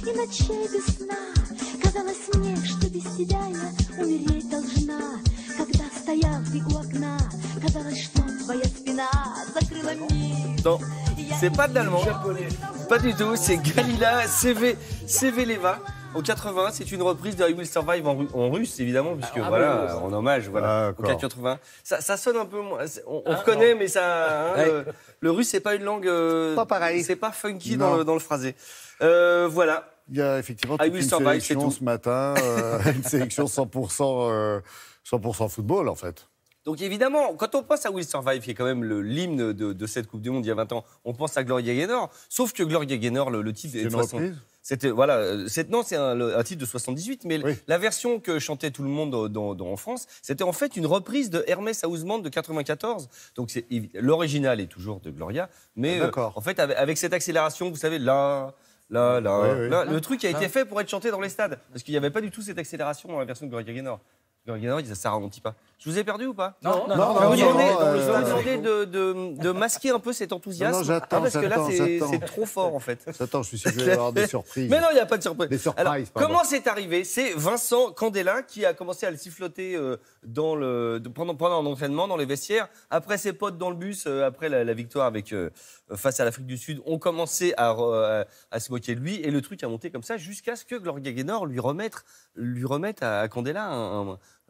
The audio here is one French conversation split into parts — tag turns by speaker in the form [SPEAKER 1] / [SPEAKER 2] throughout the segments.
[SPEAKER 1] и ночей без сна. Казалось мне, что без тебя я умереть должна. Когда стоял ты у окна, казалось, что твоя спина закрыла мир.
[SPEAKER 2] Non, c'est pas de l'allemand. Pas du tout, c'est Galila Seveleva. Au 80, c'est une reprise de I Will Survive en russe, évidemment, puisque voilà, en hommage, voilà, au 80. Ça sonne un peu moins. On reconnaît, mais ça. Hein, le russe, c'est pas une langue.
[SPEAKER 3] Pas pareil.
[SPEAKER 2] C'est pas funky dans le phrasé. Voilà.
[SPEAKER 3] Il y a effectivement toute une sélection ce matin, une sélection 100% football, en fait.
[SPEAKER 2] Donc évidemment, quand on pense à Will Survive, qui est quand même l'hymne de cette Coupe du Monde il y a 20 ans, on pense à Gloria Gaynor. Sauf que Gloria Gaynor, le titre est de 60. C'était voilà, c'est un titre de 78, mais la version que chantait tout le monde en France, c'était en fait une reprise de Hermès Houseband de 94. Donc l'original est toujours de Gloria, mais en fait avec cette accélération, vous savez, le truc a été fait pour être chanté dans les stades, parce qu'il n'y avait pas du tout cette accélération dans la version de Gloria Gaynor. Gloria Gaynor, ça ralentit pas. Je vous ai perdu ou pas?
[SPEAKER 4] Non.
[SPEAKER 2] Je vous demandais de masquer un peu cet enthousiasme.
[SPEAKER 3] Non, j'attends,
[SPEAKER 2] parce que là, c'est trop fort, en fait.
[SPEAKER 3] J'attends, je suis sûr qu'il va y avoir des surprises.
[SPEAKER 2] Mais non, il n'y a pas de surprise.
[SPEAKER 3] Des surprises,
[SPEAKER 2] alors, comment c'est arrivé? C'est Vincent Candela qui a commencé à le siffloter pendant un entraînement dans les vestiaires. Après ses potes dans le bus, après la victoire face à l'Afrique du Sud, ont commencé à se moquer de lui. Et le truc a monté comme ça jusqu'à ce que Gloria Gaynor lui remette à Candela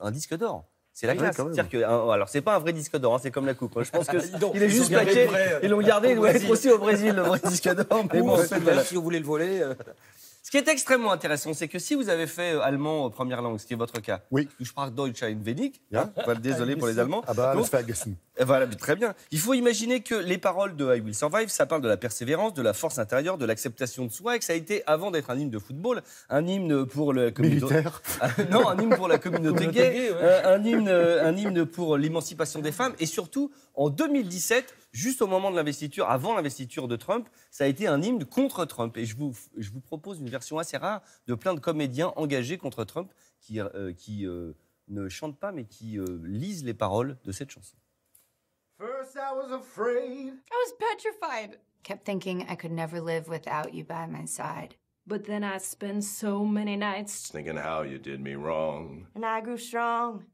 [SPEAKER 2] un disque d'or. C'est la classe. Alors, c'est pas un vrai disque d'or, hein, c'est comme la coupe. Je pense qu'il est juste plaqué. Ils l'ont gardé, il doit être aussi au Brésil, le vrai disque d'or. Mais bon,
[SPEAKER 4] si vous voulez le voler.
[SPEAKER 2] Ce qui est extrêmement intéressant, c'est que si vous avez fait allemand première langue, ce qui est votre cas,
[SPEAKER 3] oui.
[SPEAKER 2] Je sprach Deutsch ein wenig, désolé pour les Allemands.
[SPEAKER 3] Ah bah, vergessen.
[SPEAKER 2] Voilà, très bien. Il faut imaginer que les paroles de I Will Survive, ça parle de la persévérance, de la force intérieure, de l'acceptation de soi, et que ça a été, avant d'être un hymne de football, un hymne pour la communauté.
[SPEAKER 3] Militaire.
[SPEAKER 2] Non, un hymne pour la communauté gay, un hymne pour l'émancipation des femmes, et surtout, en 2017, juste au moment de l'investiture, avant l'investiture de Trump, ça a été un hymne contre Trump. Et je vous propose une version assez rare de plein de comédiens engagés contre Trump qui ne chantent pas, mais qui lisent les paroles de cette chanson.
[SPEAKER 5] First I was afraid.
[SPEAKER 6] I was petrified. Kept thinking I could never live without you by my side.
[SPEAKER 7] But then I spent so many nights
[SPEAKER 5] Thinking how you did me wrong.
[SPEAKER 6] And I grew strong.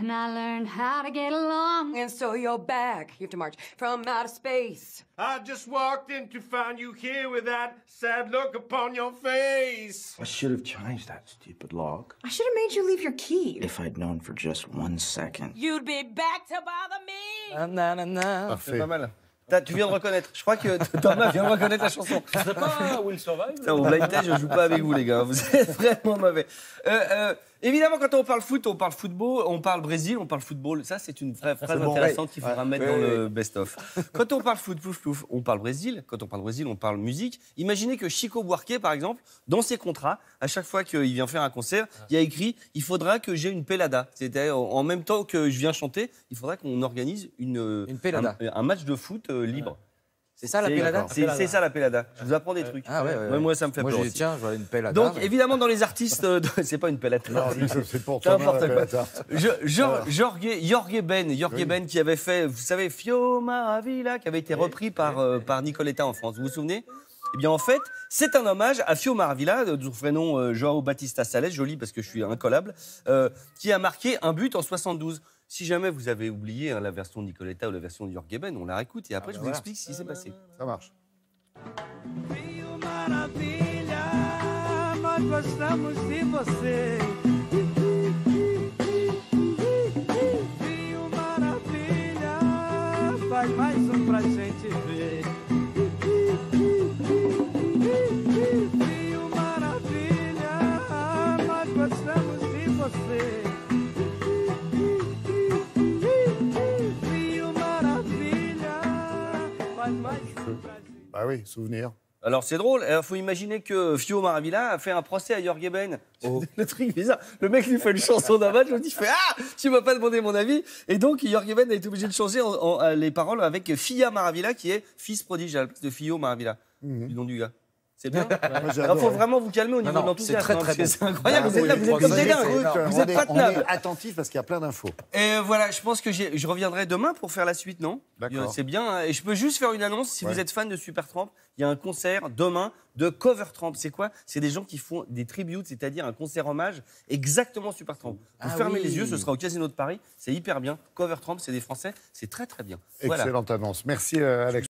[SPEAKER 7] and I learned how to get along.
[SPEAKER 6] And so you're back. You have to march from outer space.
[SPEAKER 5] I just walked in to find you here with that sad look upon your face.
[SPEAKER 8] I should have changed that stupid lock.
[SPEAKER 6] I should have made you leave your key.
[SPEAKER 8] If I'd known for just 1 second.
[SPEAKER 6] You'd be back to bother me.
[SPEAKER 2] C'est pas mal. Tu viens de reconnaître. Je crois que Thomas vient de reconnaître la chanson.
[SPEAKER 4] C'est pas Will Survive?
[SPEAKER 2] Au blind test, je joue pas avec vous, les gars. Vous êtes vraiment mauvais. Évidemment, quand on parle foot, on parle football, on parle Brésil, on parle football. Ça, c'est une phrase intéressante qu'il faudra mettre dans le best-of. Quand on parle foot, on parle Brésil. Quand on parle Brésil, on parle musique. Imaginez que Chico Buarque, par exemple, dans ses contrats, à chaque fois qu'il vient faire un concert, il y a écrit « Il faudra que j'ai une pelada ». C'est-à-dire, en même temps que je viens chanter, il faudra qu'on organise une pelada. Un match de foot libre.
[SPEAKER 4] C'est ça la pelada?
[SPEAKER 2] C'est ça la pelada. Je vous apprends des trucs.
[SPEAKER 4] Ah ouais.
[SPEAKER 2] Moi, ça me fait peur.
[SPEAKER 4] Moi, tiens, je vois une pelada.
[SPEAKER 2] Donc, évidemment, dans les artistes, c'est pas une pelada.
[SPEAKER 3] C'est pour toi,
[SPEAKER 2] Jorge Ben qui avait fait, vous savez, Fio Maravilla, qui avait été repris par Nicoletta en France. Vous vous souvenez? Eh bien, en fait, c'est un hommage à Fio Maravilla, de son vrai nom João Batista Salles, joli parce que je suis incollable, qui a marqué un but en 72. Si jamais vous avez oublié la version de Nicoletta ou la version de Jorge Ben, on la réécoute et après je vous explique ce qui s'est passé.
[SPEAKER 3] Ça marche.
[SPEAKER 9] Fio Maravilha, nós gostamos de você. Fio Maravilha, faz mais pra gente ver. Fio Maravilha, nós gostamos de você.
[SPEAKER 3] Ah oui, souvenir.
[SPEAKER 2] Alors c'est drôle, il faut imaginer que Fio Maravilla a fait un procès à Jorge Ben. Le truc bizarre, le mec lui fait une chanson d'un match, je me dis, tu m'as pas demandé mon avis. Et donc Jorge Ben a été obligé de changer les paroles avec Fia Maravilla qui est fils prodige à la place de Fio Maravilla, du nom du gars. C'est bien.
[SPEAKER 3] Moi, j'ai
[SPEAKER 2] Il
[SPEAKER 3] adoré.
[SPEAKER 2] faut vraiment vous calmer au niveau
[SPEAKER 4] Non,
[SPEAKER 2] de l'enthousiasme.
[SPEAKER 4] c'est très, très
[SPEAKER 2] parce que
[SPEAKER 4] bon.
[SPEAKER 2] C'est incroyable,
[SPEAKER 4] Ah,
[SPEAKER 2] vous êtes là,
[SPEAKER 4] oui,
[SPEAKER 2] vous êtes comme des dingues. Vous êtes pas
[SPEAKER 3] On
[SPEAKER 2] tenables.
[SPEAKER 3] est attentif parce qu'il y a plein d'infos.
[SPEAKER 2] Et voilà, je pense que je reviendrai demain pour faire la suite, non?
[SPEAKER 3] D'accord.
[SPEAKER 2] C'est bien. Hein. Et je peux juste faire une annonce. Si
[SPEAKER 3] Ouais.
[SPEAKER 2] vous êtes fan de Supertramp, il y a un concert demain de Covertramp. C'est quoi? C'est des gens qui font des tributes, c'est-à-dire un concert hommage exactement Supertramp. Vous fermez les yeux, ce sera au Casino de Paris. C'est hyper bien. Covertramp, c'est des Français. C'est très, très bien. Voilà.
[SPEAKER 3] Excellente annonce. Merci, Alex.